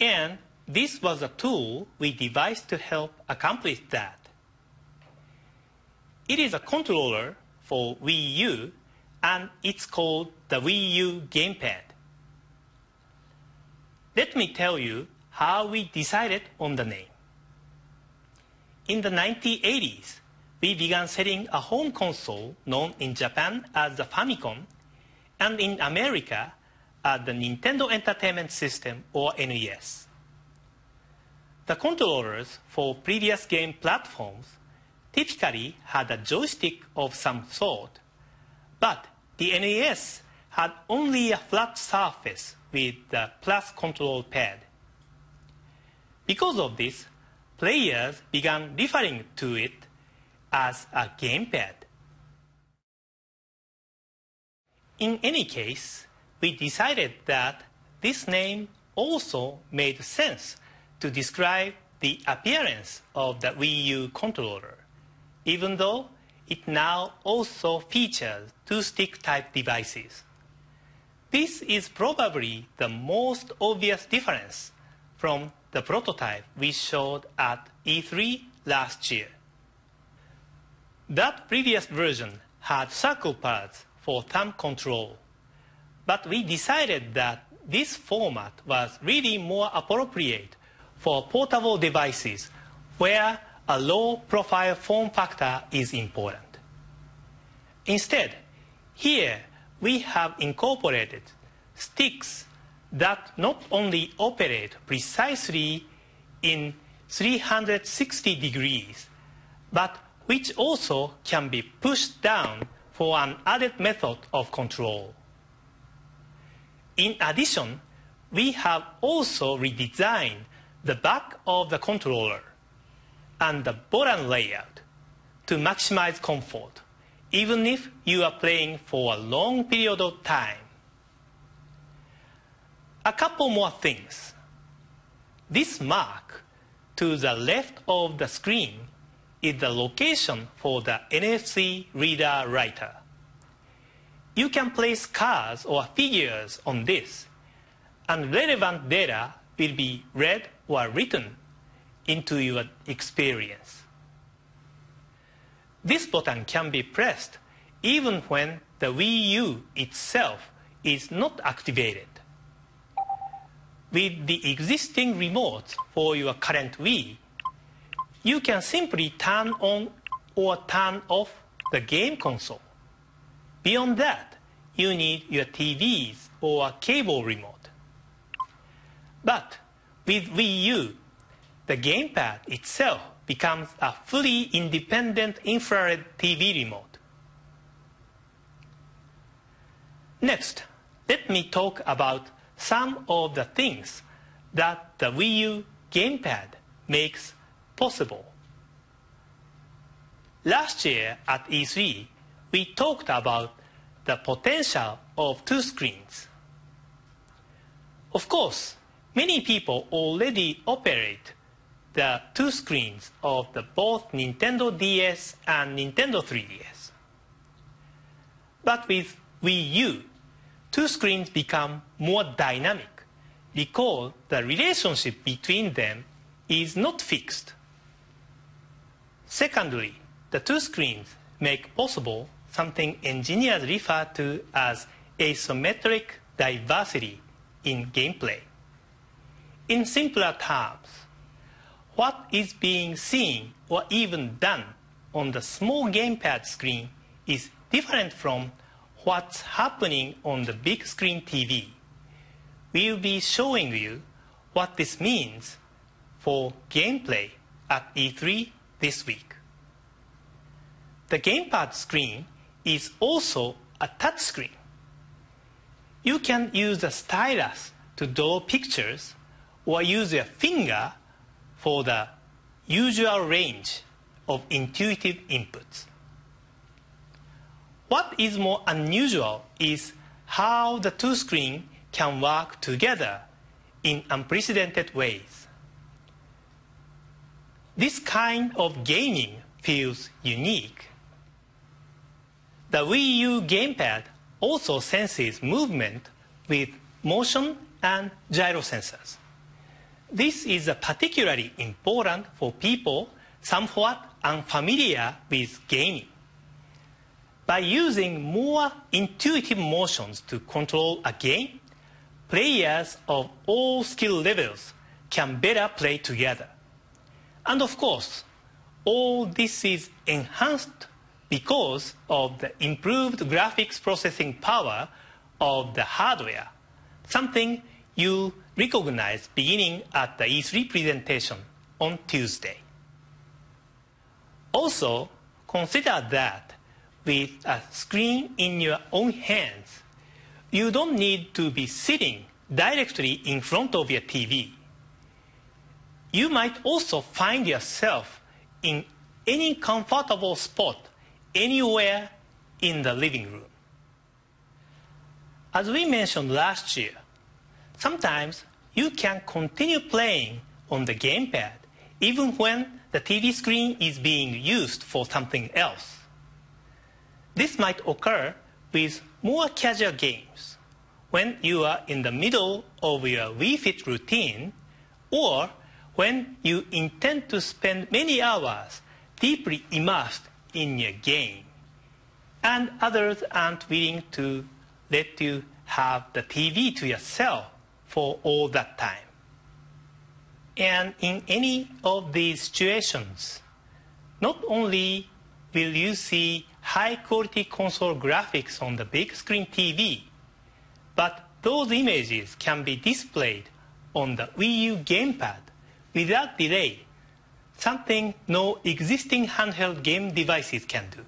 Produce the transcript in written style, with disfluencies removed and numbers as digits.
And this was a tool we devised to help accomplish that. It is a controller for Wii U, and it's called the Wii U GamePad. Let me tell you how we decided on the name. In the 1980s, we began selling a home console known in Japan as the Famicom and in America as the Nintendo Entertainment System, or NES. The controllers for previous game platforms typically had a joystick of some sort, but the NES had only a flat surface with the plus control pad. Because of this, players began referring to it as a GamePad. In any case, we decided that this name also made sense to describe the appearance of the Wii U controller, even though it now also features two-stick type devices. This is probably the most obvious difference from the prototype we showed at E3 last year. That previous version had circle pads for thumb control, but we decided that this format was really more appropriate for portable devices where a low-profile form factor is important. Instead, here we have incorporated sticks that not only operate precisely in 360 degrees, but which also can be pushed down for an added method of control. In addition, we have also redesigned the back of the controller and the button layout to maximize comfort, even if you are playing for a long period of time. A couple more things. This mark to the left of the screen is the location for the NFC reader writer. You can place cards or figures on this, and relevant data will be read or written into your experience. This button can be pressed even when the Wii U itself is not activated. With the existing remotes for your current Wii, you can simply turn on or turn off the game console. Beyond that, you need your TVs or a cable remote. But with Wii U, the GamePad itself becomes a fully independent infrared TV remote. Next, let me talk about some of the things that the Wii U GamePad makes possible. Last year at E3, we talked about the potential of two screens. Of course, many people already operate the two screens of both Nintendo DS and Nintendo 3DS. But with Wii U, two screens become more dynamic because the relationship between them is not fixed. Secondly, the two screens make possible something engineers refer to as asymmetric diversity in gameplay. In simpler terms, what is being seen or even done on the small GamePad screen is different from what's happening on the big screen TV. We'll be showing you what this means for gameplay at E3 this week. The GamePad screen is also a touch screen. You can use the stylus to draw pictures or use your finger for the usual range of intuitive inputs. What is more unusual is how the two screens can work together in unprecedented ways. This kind of gaming feels unique. The Wii U GamePad also senses movement with motion and gyro sensors. This is particularly important for people somewhat unfamiliar with gaming. By using more intuitive motions to control a game, players of all skill levels can better play together. And of course, all this is enhanced because of the improved graphics processing power of the hardware, something you recognize beginning at the E3 presentation on Tuesday. Also, consider that with a screen in your own hands, you don't need to be sitting directly in front of your TV. You might also find yourself in any comfortable spot anywhere in the living room. As we mentioned last year, sometimes you can continue playing on the GamePad even when the TV screen is being used for something else. This might occur with more casual games, when you are in the middle of your Wii Fit routine, or when you intend to spend many hours deeply immersed in your game, and others aren't willing to let you have the TV to yourself for all that time. And in any of these situations, not only will you see high-quality console graphics on the big screen TV, but those images can be displayed on the Wii U GamePad without delay, something no existing handheld game devices can do.